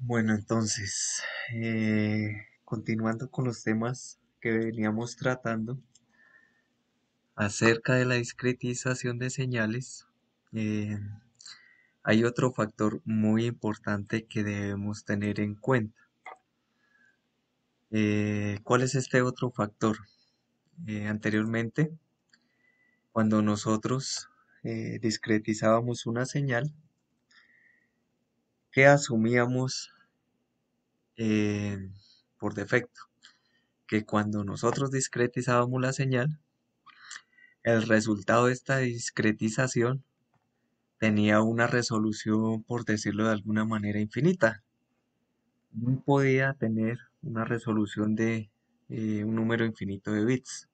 Bueno, entonces, continuando con los temas que veníamos tratando acerca de la discretización de señales, eh, hay otro factor muy importante que debemos tener en cuenta. ¿Cuál es este otro factor? Anteriormente, cuando nosotros discretizábamos una señal, ¿qué asumíamos eh, por defecto? Que cuando nosotros discretizábamos la señal, el resultado de esta discretización tenía una resolución, por decirlo de alguna manera, infinita. No podía tener una resolución de un número infinito de bits,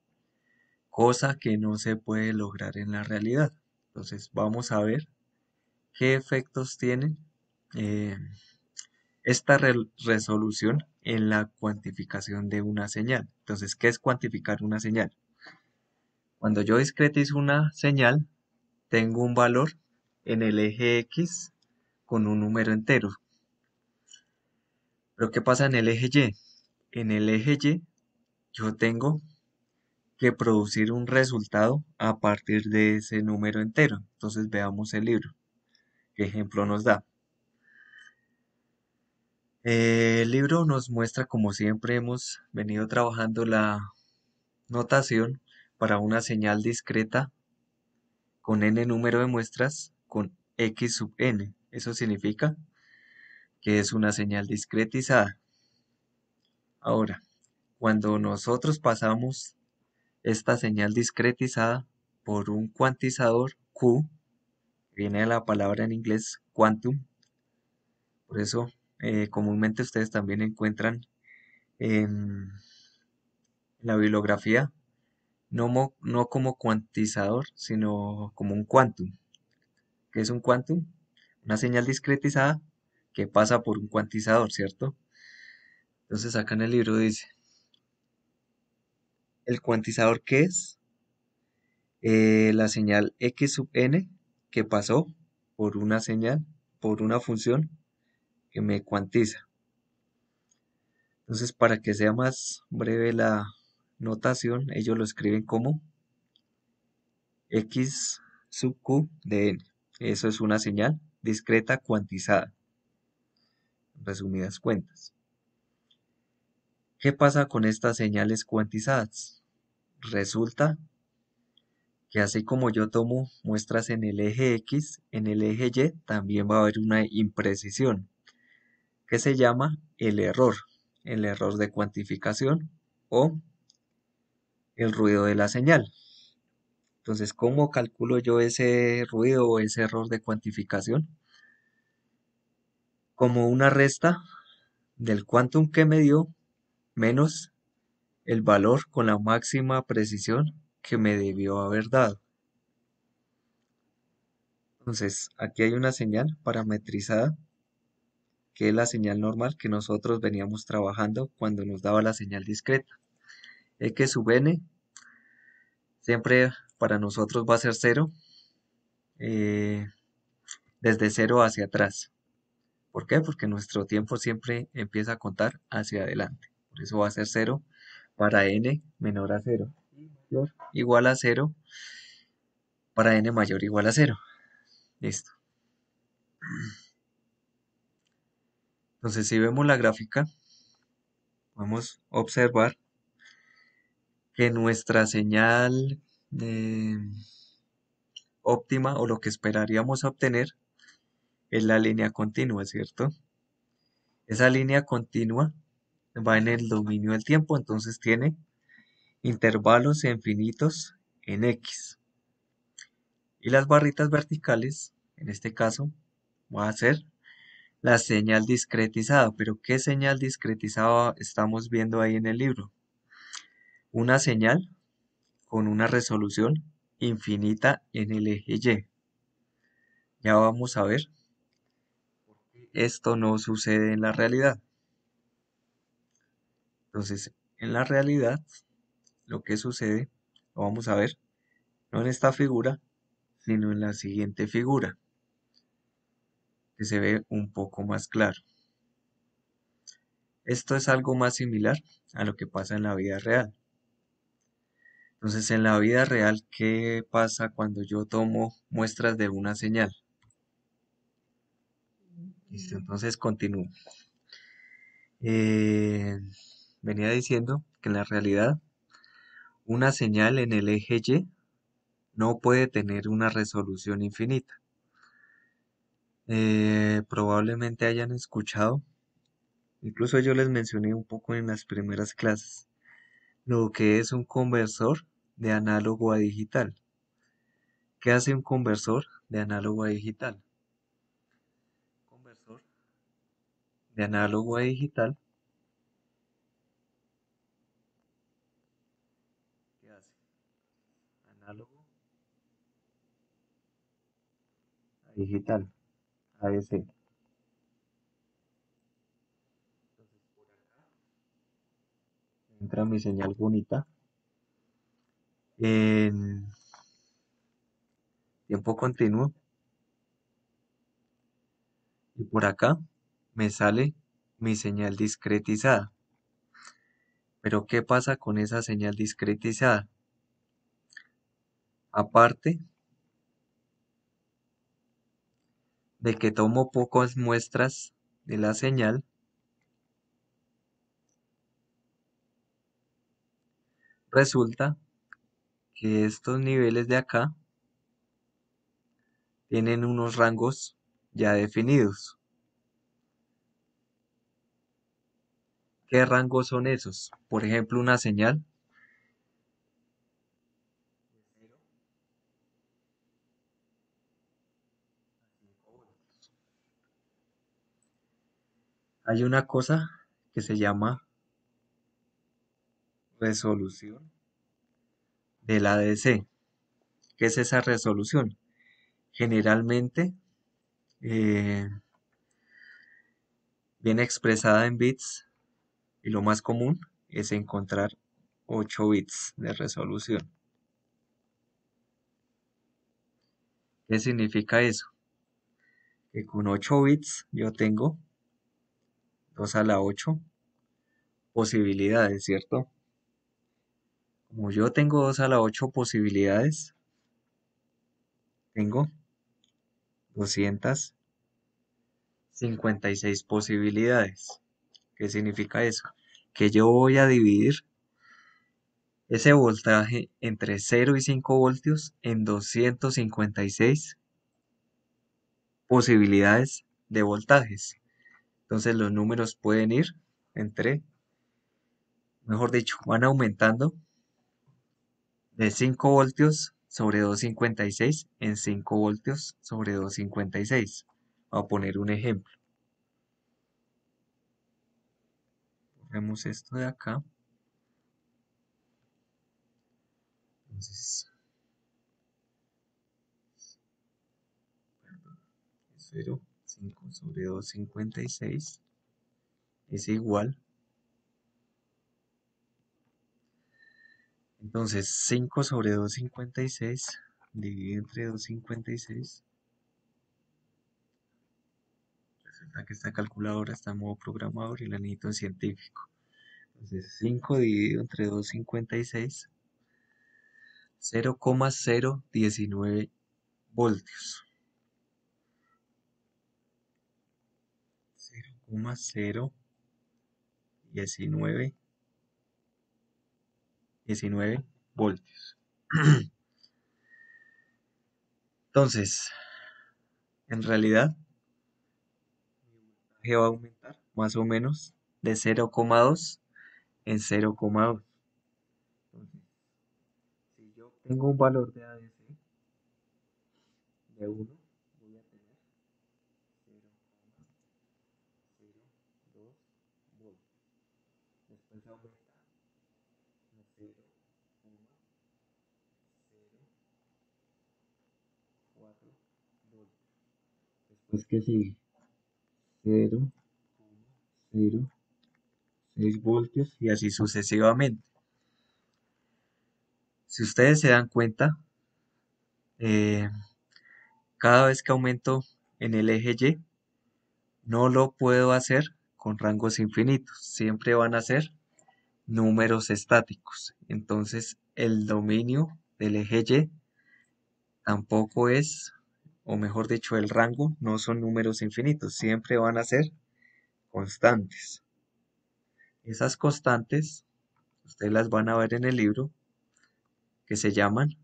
cosa que no se puede lograr en la realidad. Entonces vamos a ver qué efectos tiene eh, esta resolución en la cuantificación de una señal. Entonces, ¿qué es cuantificar una señal? Cuando yo discretizo una señal, tengo un valor en el eje X con un número entero. Pero ¿qué pasa en el eje Y? En el eje Y yo tengo que producir un resultado a partir de ese número entero. Entonces veamos el libro. ¿Qué ejemplo nos da? El libro nos muestra, como siempre hemos venido trabajando, la notación para una señal discreta con n número de muestras con x sub n. Eso significa que es una señal discretizada. Ahora, cuando nosotros pasamos esta señal discretizada por un cuantizador Q, viene de la palabra en inglés quantum, por eso comúnmente ustedes también encuentran en la bibliografía no como cuantizador, sino como un quantum. ¿Qué es un quantum? Una señal discretizada que pasa por un cuantizador, ¿cierto? Entonces acá en el libro dice, ¿el cuantizador qué es? La señal x sub n que pasó por una señal, por una función que me cuantiza. Entonces, para que sea más breve la notación, ellos lo escriben como x sub q de n. Eso es una señal discreta cuantizada, en resumidas cuentas. ¿Qué pasa con estas señales cuantizadas? Resulta que así como yo tomo muestras en el eje X, en el eje Y también va a haber una imprecisión que se llama el error de cuantificación o el ruido de la señal. Entonces, ¿cómo calculo yo ese ruido o ese error de cuantificación? Como una resta del quantum que me dio menos el valor con la máxima precisión que me debió haber dado. Entonces, aquí hay una señal parametrizada, que es la señal normal que nosotros veníamos trabajando cuando nos daba la señal discreta. X sub n siempre para nosotros va a ser cero, eh, desde cero hacia atrás. ¿Por qué? Porque nuestro tiempo siempre empieza a contar hacia adelante. Por eso va a ser cero para n menor a cero, mayor igual a cero para n mayor igual a cero. Listo. Entonces, si vemos la gráfica, podemos observar que nuestra señal eh, óptima o lo que esperaríamos obtener es la línea continua, ¿cierto? Esa línea continua va en el dominio del tiempo, entonces tiene intervalos infinitos en X. Y las barritas verticales, en este caso, va a ser la señal discretizada. Pero ¿qué señal discretizada estamos viendo ahí en el libro? Una señal con una resolución infinita en el eje Y. Ya vamos a ver, esto no sucede en la realidad. Entonces, en la realidad, lo que sucede, lo vamos a ver, no en esta figura, sino en la siguiente figura, que se ve un poco más claro. Esto es algo más similar a lo que pasa en la vida real. Entonces, en la vida real, ¿qué pasa cuando yo tomo muestras de una señal? Listo, entonces continúo. Eh, Venía diciendo que en la realidad una señal en el eje Y no puede tener una resolución infinita. Probablemente hayan escuchado, incluso yo les mencioné un poco en las primeras clases, lo que es un conversor de análogo a digital. ¿Qué hace un conversor de análogo a digital? Conversor de análogo a digital, ¿qué hace? Análogo a digital, ADC. Entonces por acá entra mi señal bonita. En tiempo continuo y por acá me sale mi señal discretizada. Pero ¿qué pasa con esa señal discretizada? Aparte de que tomo pocas muestras de la señal, resulta que estos niveles de acá tienen unos rangos ya definidos. ¿Qué rangos son esos? Por ejemplo, una señal. Hay una cosa que se llama resolución del ADC. ¿Qué es esa resolución? Generalmente eh, viene expresada en bits y lo más común es encontrar 8 bits de resolución. ¿Qué significa eso? Que con 8 bits yo tengo 2 a la 8 posibilidades, ¿cierto? Como yo tengo 2 a la 8 posibilidades, tengo 256 posibilidades. ¿Qué significa eso? Que yo voy a dividir ese voltaje entre 0 y 5 voltios en 256 posibilidades de voltajes. Entonces los números pueden ir entre, mejor dicho, van aumentando de 5 voltios sobre 256 en 5 voltios sobre 256. Voy a poner un ejemplo. Vemos esto de acá. Entonces, 0,5 sobre 256 es igual. Entonces, 5 sobre 256 dividido entre 256. Resulta que esta calculadora está en modo programador y la necesito en científico. Entonces, 5 dividido entre 256, 0,019 voltios. 0,019 voltios. Entonces, en realidad, mi voltaje va a aumentar más o menos de 0,2 en 0,2. Entonces, si yo tengo un valor de ADC de 1, voy a tener 0,02 voltios. Después aumenta a 0,04 voltios. Después, ¿qué sigue? 0,06 voltios y así sucesivamente. Si ustedes se dan cuenta, eh, cada vez que aumento en el eje Y, no lo puedo hacer con rangos infinitos, siempre van a ser números estáticos. Entonces el dominio del eje Y tampoco es, o mejor dicho, el rango no son números infinitos, siempre van a ser constantes. Esas constantes, ustedes las van a ver en el libro, que se llaman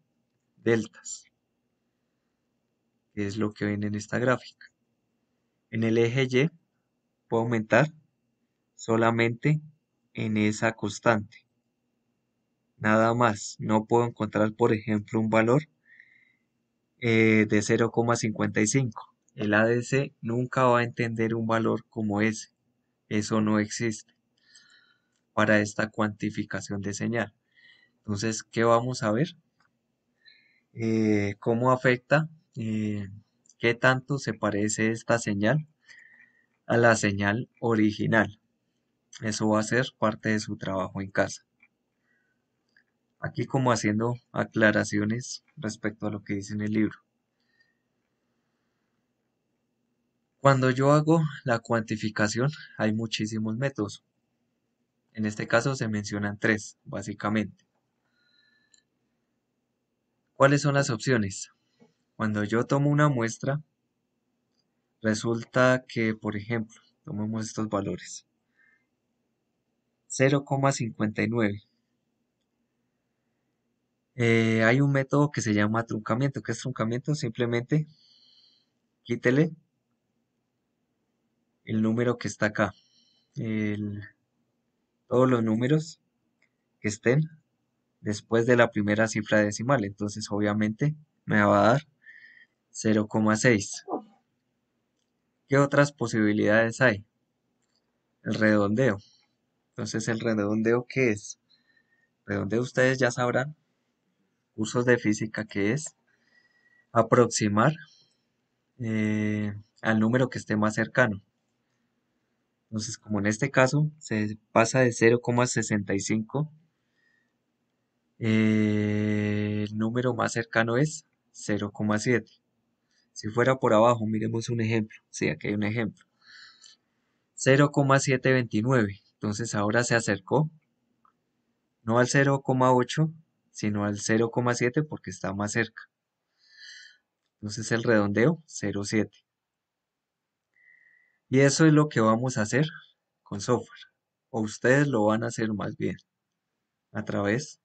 deltas, que es lo que ven en esta gráfica. En el eje Y puedo aumentar solamente en esa constante. Nada más. No puedo encontrar, por ejemplo, un valor de 0,55. El ADC nunca va a entender un valor como ese. Eso no existe para esta cuantificación de señal. Entonces, ¿qué vamos a ver? ¿Cómo afecta? ¿Qué tanto se parece esta señal a la señal original? Eso va a ser parte de su trabajo en casa. Aquí como haciendo aclaraciones respecto a lo que dice en el libro. Cuando yo hago la cuantificación hay muchísimos métodos. En este caso se mencionan tres, básicamente. ¿Cuáles son las opciones? Cuando yo tomo una muestra, resulta que, por ejemplo, tomemos estos valores. 0,59. Hay un método que se llama truncamiento. ¿Qué es truncamiento? Simplemente quítele el número que está acá. Todos los números que estén después de la primera cifra decimal. Entonces, obviamente, me va a dar 0,6. ¿Qué otras posibilidades hay? El redondeo. Entonces, ¿el redondeo qué es? Redondeo ustedes ya sabrán, cursos de física, que es aproximar al número que esté más cercano. Entonces, como en este caso se pasa de 0,65, el número más cercano es 0,7. Si fuera por abajo, miremos un ejemplo. Sí, aquí hay un ejemplo. 0,729. Entonces ahora se acercó no al 0,8, sino al 0,7 porque está más cerca. Entonces el redondeo 0,7. Y eso es lo que vamos a hacer con software. O ustedes lo van a hacer más bien a través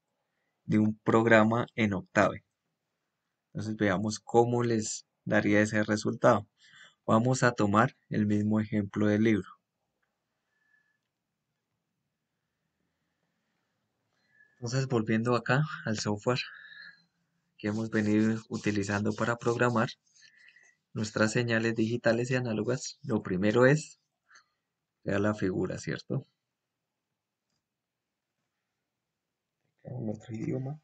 de un programa en Octave. Entonces veamos cómo les daría ese resultado. Vamos a tomar el mismo ejemplo del libro. Entonces volviendo acá al software que hemos venido utilizando para programar nuestras señales digitales y análogas, lo primero es crear la figura, ¿cierto? En otro idioma.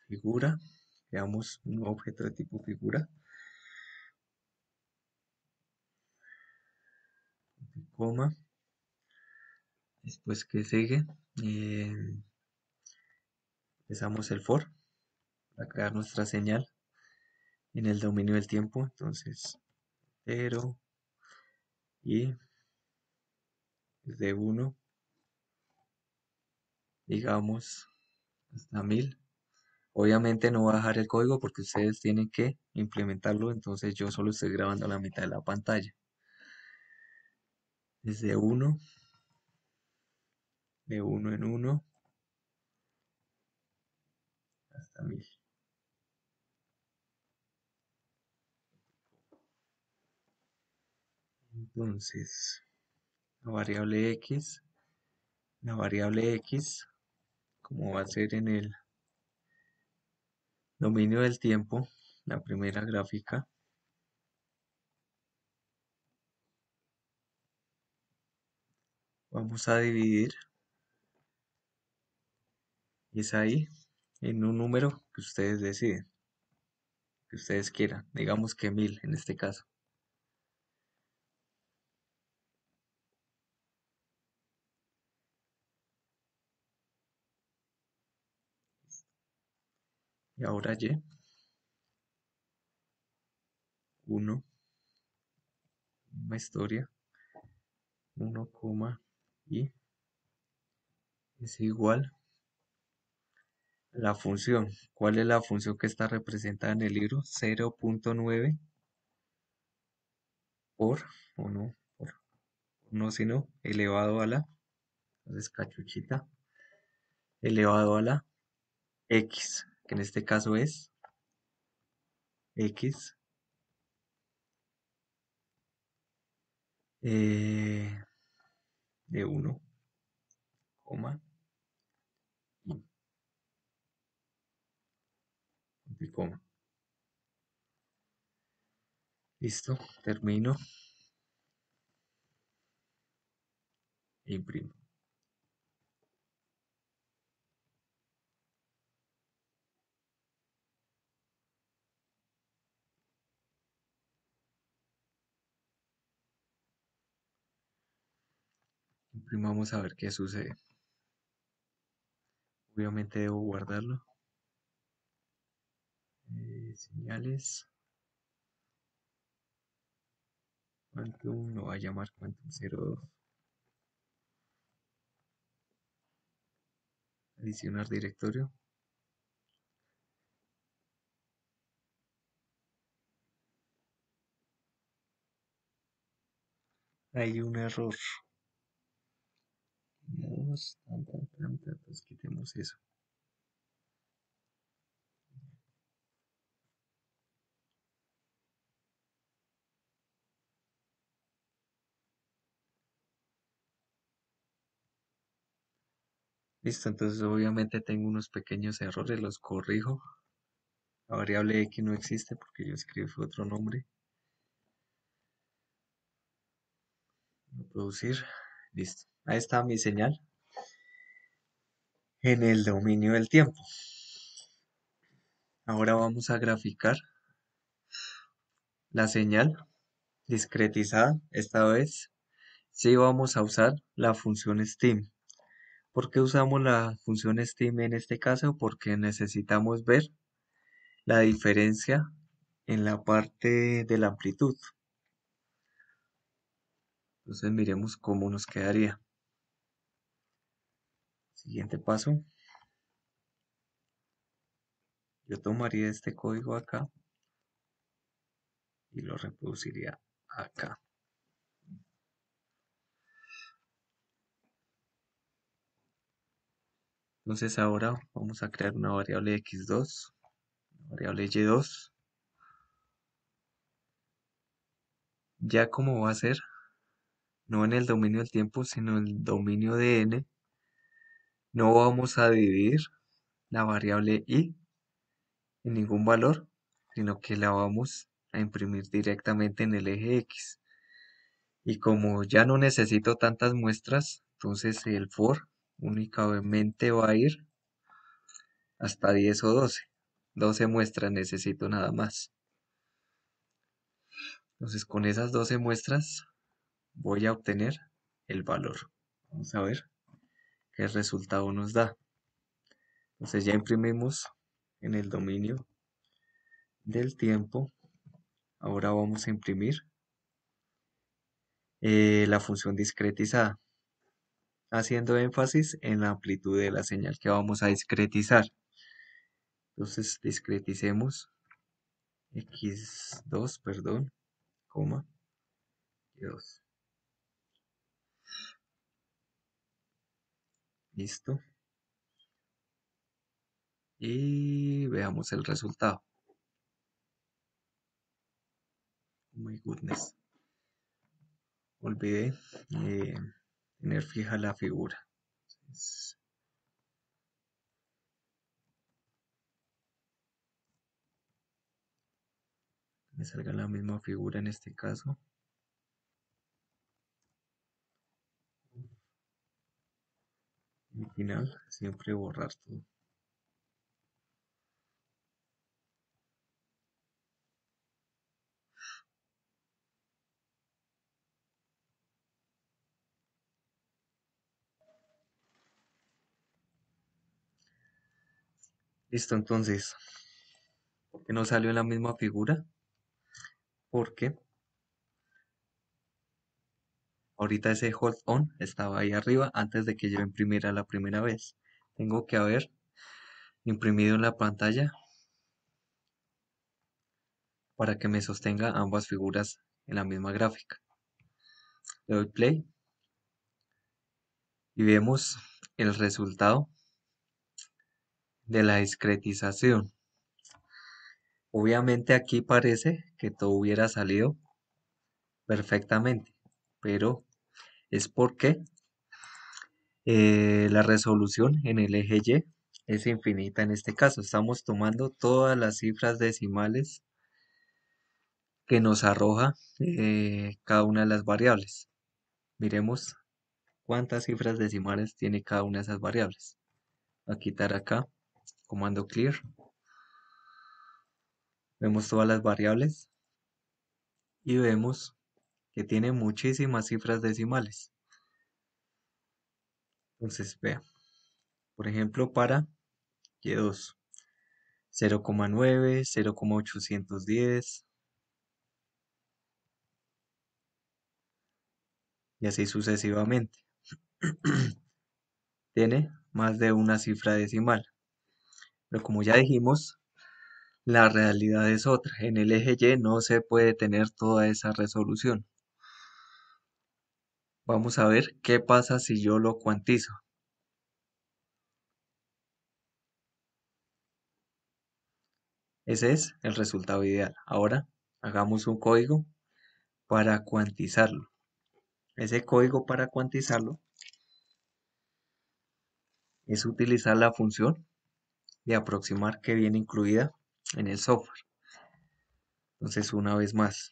Figura, creamos un objeto de tipo figura, coma, después que sigue, eh, empezamos el for para crear nuestra señal en el dominio del tiempo, entonces 0 y desde 1, digamos, hasta 1000. Obviamente no voy a dejar el código porque ustedes tienen que implementarlo, entonces yo solo estoy grabando la mitad de la pantalla. Desde 1, de 1 en 1 hasta 1000. Entonces, la variable x, como va a ser en el dominio del tiempo, la primera gráfica, vamos a dividir, y es ahí, en un número que ustedes deciden, que ustedes quieran, digamos que 1000 en este caso. Y ahora y, 1, historia, 1, y es igual a la función. ¿Cuál es la función que está representada en el libro? 0.9 por, o no, por, no, sino elevado a la, entonces cachuchita, elevado a la x, que en este caso es x eh, de 1, y punto y coma. Listo, termino e imprimo. Imprimamos a ver qué sucede. Obviamente debo guardarlo. Señales. Quantum, lo va a llamar Quantum 02. Adicionar directorio. Hay un error. Pues quitemos eso. Listo, entonces obviamente tengo unos pequeños errores, los corrijo. La variable x no existe porque yo escribí otro nombre. Reproducir. Listo. Ahí está mi señal en el dominio del tiempo. Ahora vamos a graficar la señal discretizada. Esta vez sí vamos a usar la función STEAM. ¿Por qué usamos la función STEAM en este caso? Porque necesitamos ver la diferencia en la parte de la amplitud. Entonces miremos cómo nos quedaría. Siguiente paso. Yo tomaría este código acá y lo reproduciría acá. Entonces ahora vamos a crear una variable x2, una variable y2. Ya como va a ser, no en el dominio del tiempo, sino en el dominio de n, no vamos a dividir la variable y en ningún valor, sino que la vamos a imprimir directamente en el eje X. Y como ya no necesito tantas muestras, entonces el for únicamente va a ir hasta 10 o 12. 12 muestras necesito nada más. Entonces con esas 12 muestras voy a obtener el valor. Vamos a ver qué resultado nos da. Entonces ya imprimimos en el dominio del tiempo. Ahora vamos a imprimir la función discretizada, haciendo énfasis en la amplitud de la señal que vamos a discretizar. Entonces discreticemos x2, perdón, coma, y2. Listo. Y veamos el resultado. Oh my goodness. Olvidé eh, tener fija la figura. Entonces, me salga la misma figura en este caso. Y al final, siempre borrar todo. Listo, entonces, ¿por qué no salió en la misma figura? Porque Ahorita ese hold on estaba ahí arriba antes de que yo imprimiera la primera vez. Tengo que haber imprimido en la pantalla para que me sostenga ambas figuras en la misma gráfica. Le doy play y vemos el resultado de la discretización. Obviamente aquí parece que todo hubiera salido perfectamente, pero es porque la resolución en el eje Y es infinita en este caso. Estamos tomando todas las cifras decimales que nos arroja cada una de las variables. Miremos cuántas cifras decimales tiene cada una de esas variables. A quitar acá, comando clear. Vemos todas las variables y vemos que tiene muchísimas cifras decimales. Entonces, vea, por ejemplo, para Y2, 0,9, 0,810 y así sucesivamente. Tiene más de una cifra decimal. Pero como ya dijimos, la realidad es otra. En el eje Y no se puede tener toda esa resolución. Vamos a ver qué pasa si yo lo cuantizo. Ese es el resultado ideal. Ahora hagamos un código para cuantizarlo. Ese código para cuantizarlo es utilizar la función de aproximar que viene incluida en el software. Entonces, una vez más,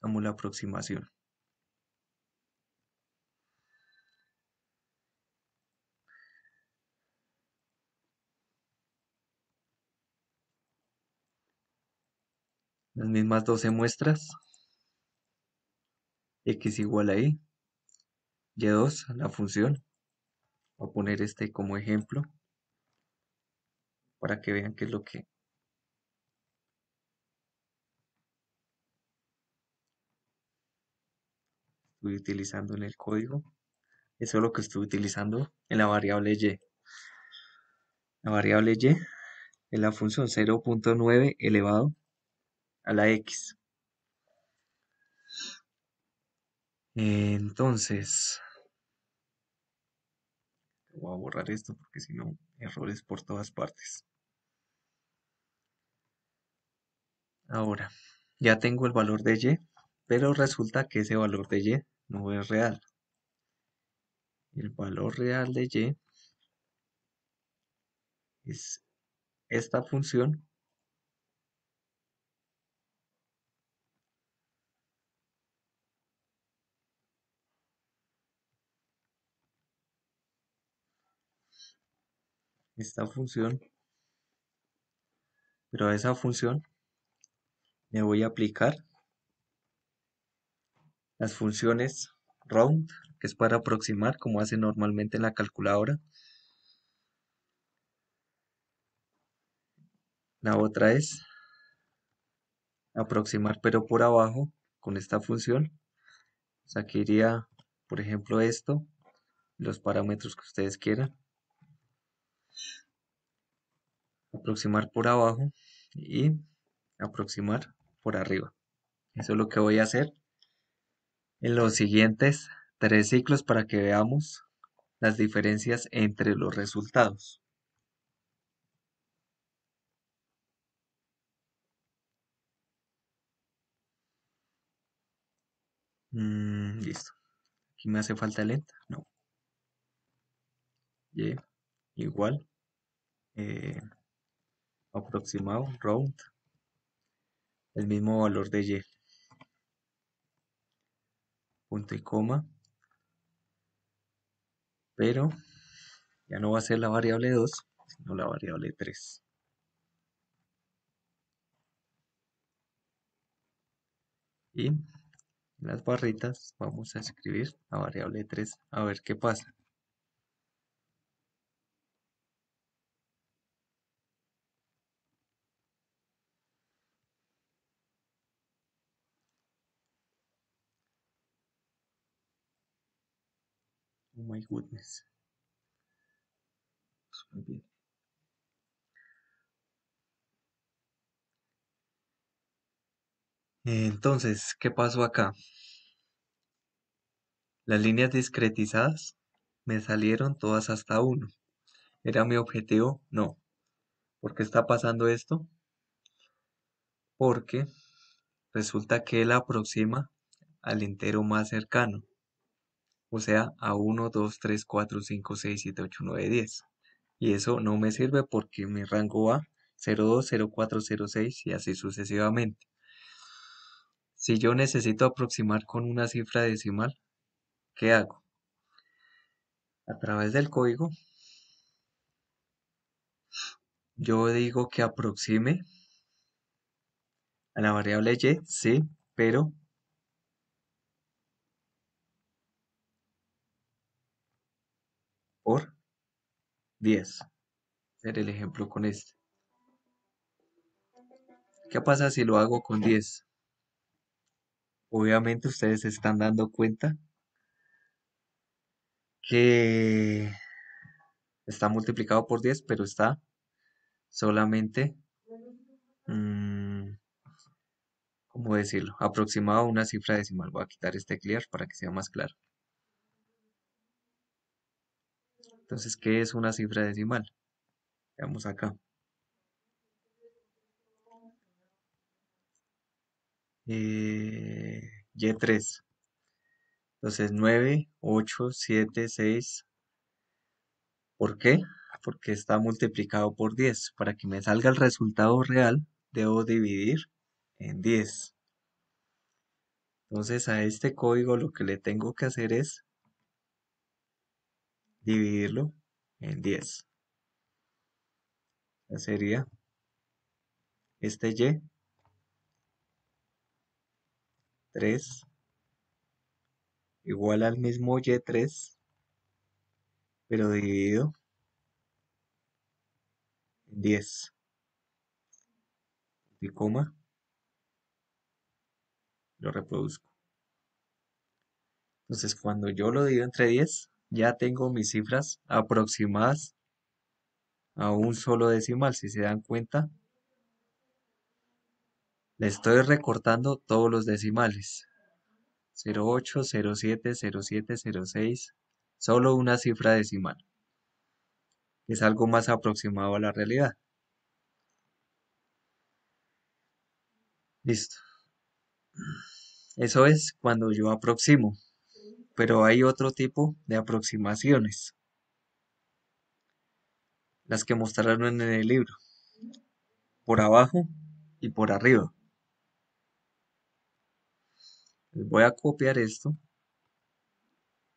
damos la aproximación. Las mismas 12 muestras, x igual a y, y2, la función. Voy a poner este como ejemplo para que vean qué es lo que estoy utilizando en el código. Eso es lo que estoy utilizando en la variable y. La variable y es la función 0.9 elevado a la x. Entonces, voy a borrar esto porque si no, errores por todas partes. Ahora, ya tengo el valor de y, pero resulta que ese valor de y no es real. El valor real de y es esta función esta función, pero a esa función le voy a aplicar las funciones round, que es para aproximar, como hace normalmente en la calculadora. La otra es aproximar, pero por abajo, con esta función. O sea, que iría, por ejemplo, esto, los parámetros que ustedes quieran. Aproximar por abajo y aproximar por arriba. Eso es lo que voy a hacer en los siguientes 3 ciclos para que veamos las diferencias entre los resultados. Listo. Aquí me hace falta lenta. No. Y igual. eh, aproximado, round, el mismo valor de y. Punto y coma. Pero ya no va a ser la variable 2, sino la variable 3. Y en las barritas vamos a escribir la variable 3 a ver qué pasa. Oh my goodness. Muy bien. Entonces, ¿qué pasó acá? Las líneas discretizadas me salieron todas hasta uno. ¿Era mi objetivo? No. ¿Por qué está pasando esto? Porque resulta que él aproxima al entero más cercano, o sea, a 1, 2, 3, 4, 5, 6, 7, 8, 9, 10. Y eso no me sirve porque mi rango va 0, 2, 0, 4, 0, 6 y así sucesivamente. Si yo necesito aproximar con una cifra decimal, ¿qué hago? A través del código, yo digo que aproxime a la variable y, sí, pero por 10. Hacer el ejemplo con este. ¿Qué pasa si lo hago con 10? Obviamente ustedes se están dando cuenta que está multiplicado por 10, pero está solamente, mm, ¿cómo decirlo? Aproximado a una cifra decimal. Voy a quitar este clear para que sea más claro. Entonces, ¿qué es una cifra decimal? Veamos acá. Eh, Y3. Entonces, 9, 8, 7, 6. ¿Por qué? Porque está multiplicado por 10. Para que me salga el resultado real, debo dividir en 10. Entonces, a este código lo que le tengo que hacer es dividirlo en 10. Ya sería este Y3 igual al mismo Y3, pero dividido en 10. Y coma, lo reproduzco. Entonces, cuando yo lo divido entre 10, ya tengo mis cifras aproximadas a un solo decimal. Si se dan cuenta, le estoy recortando todos los decimales. 0,8, 0,7, 0,7, 0,6. Solo una cifra decimal. Es algo más aproximado a la realidad. Listo. Eso es cuando yo aproximo. Pero hay otro tipo de aproximaciones. Las que mostraron en el libro. Por abajo y por arriba. Les voy a copiar esto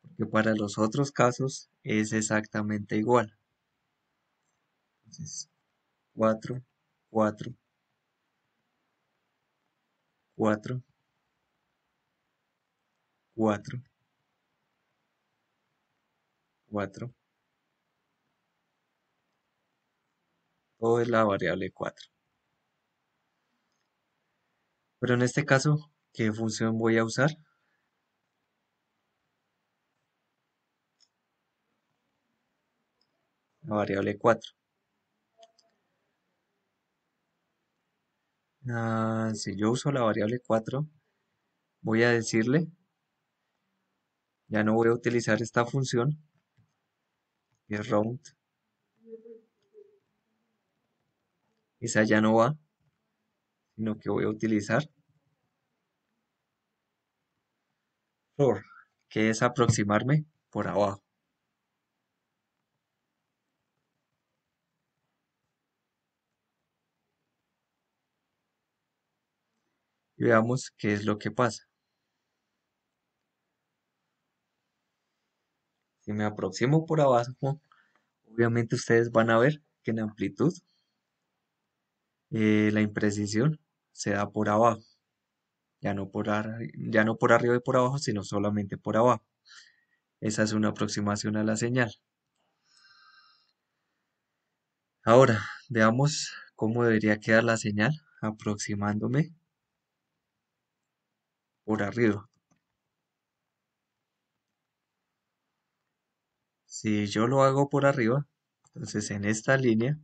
porque para los otros casos es exactamente igual. Entonces, 4, 4, 4, 4, 4. Todo es la variable 4. Pero en este caso, ¿qué función voy a usar? La variable 4. Si yo uso la variable 4, voy a decirle, ya no voy a utilizar esta función, que es round. Esa ya no va, sino que voy a utilizar for, que es aproximarme por abajo. Y veamos qué es lo que pasa. Si me aproximo por abajo, obviamente ustedes van a ver que en amplitud la imprecisión se da por abajo, ya no por arriba y por abajo, sino solamente por abajo. Esa es una aproximación a la señal. Ahora, veamos cómo debería quedar la señal aproximándome por arriba. Si yo lo hago por arriba, entonces en esta línea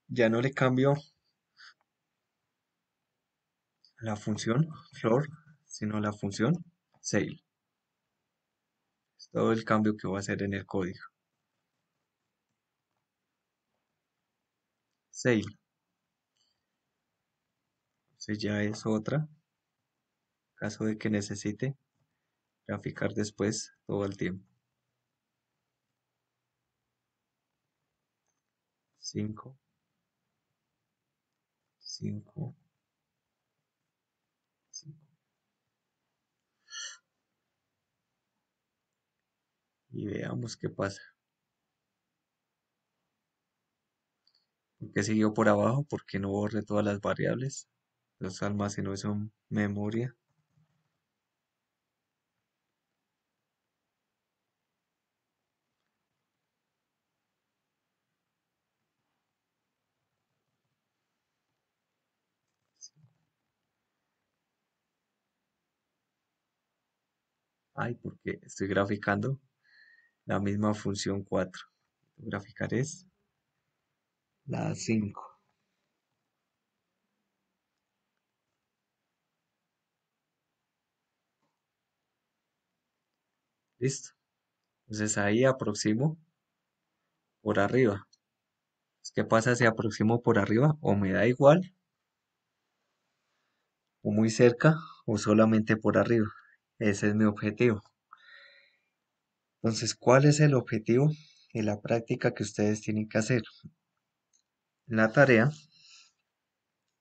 ya no le cambio la función floor, sino la función sale. Es todo el cambio que voy a hacer en el código. Sale. Entonces ya es otra, caso de que necesite graficar después todo el tiempo. 5, 5, 5. Y veamos qué pasa. ¿Por qué siguió por abajo? Porque no borré todas las variables. Los almacenó eso en memoria. Ay, porque estoy graficando la misma función 4. Graficar es la 5. Listo. Entonces ahí aproximo por arriba. ¿Qué pasa si aproximo por arriba? O me da igual, o muy cerca, o solamente por arriba. Ese es mi objetivo. Entonces, ¿cuál es el objetivo y la práctica que ustedes tienen que hacer? La tarea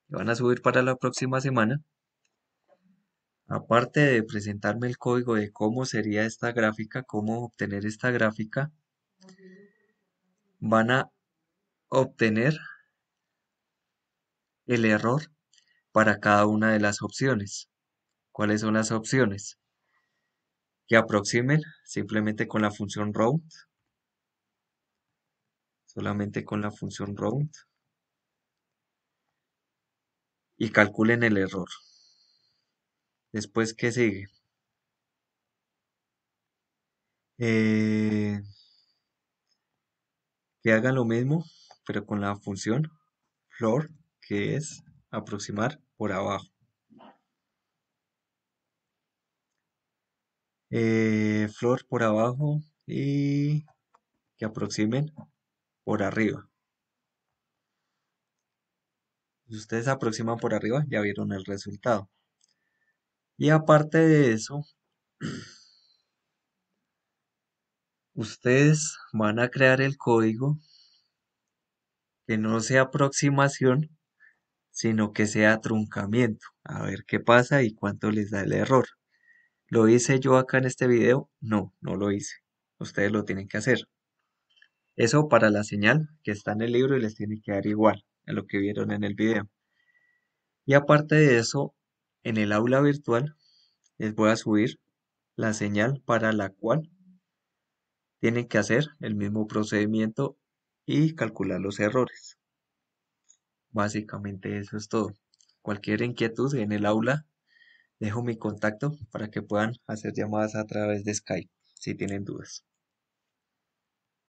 que van a subir para la próxima semana, aparte de presentarme el código de cómo sería esta gráfica, cómo obtener esta gráfica, van a obtener el error para cada una de las opciones. ¿Cuáles son las opciones? Que aproximen simplemente con la función round, solamente con la función round, y calculen el error. Después, ¿qué sigue? Eh, que hagan lo mismo, pero con la función floor, que es aproximar por abajo. Floor por abajo y que aproximen por arriba. Si ustedes aproximan por arriba, ya vieron el resultado. Y aparte de eso, ustedes van a crear el código que no sea aproximación, sino que sea truncamiento. A ver qué pasa y cuánto les da el error. ¿Lo hice yo acá en este video? No, no lo hice. Ustedes lo tienen que hacer. Eso para la señal que está en el libro y les tiene que dar igual a lo que vieron en el video. Y aparte de eso, en el aula virtual les voy a subir la señal para la cual tienen que hacer el mismo procedimiento y calcular los errores. Básicamente eso es todo. Cualquier inquietud en el aula, dejo mi contacto para que puedan hacer llamadas a través de Skype si tienen dudas.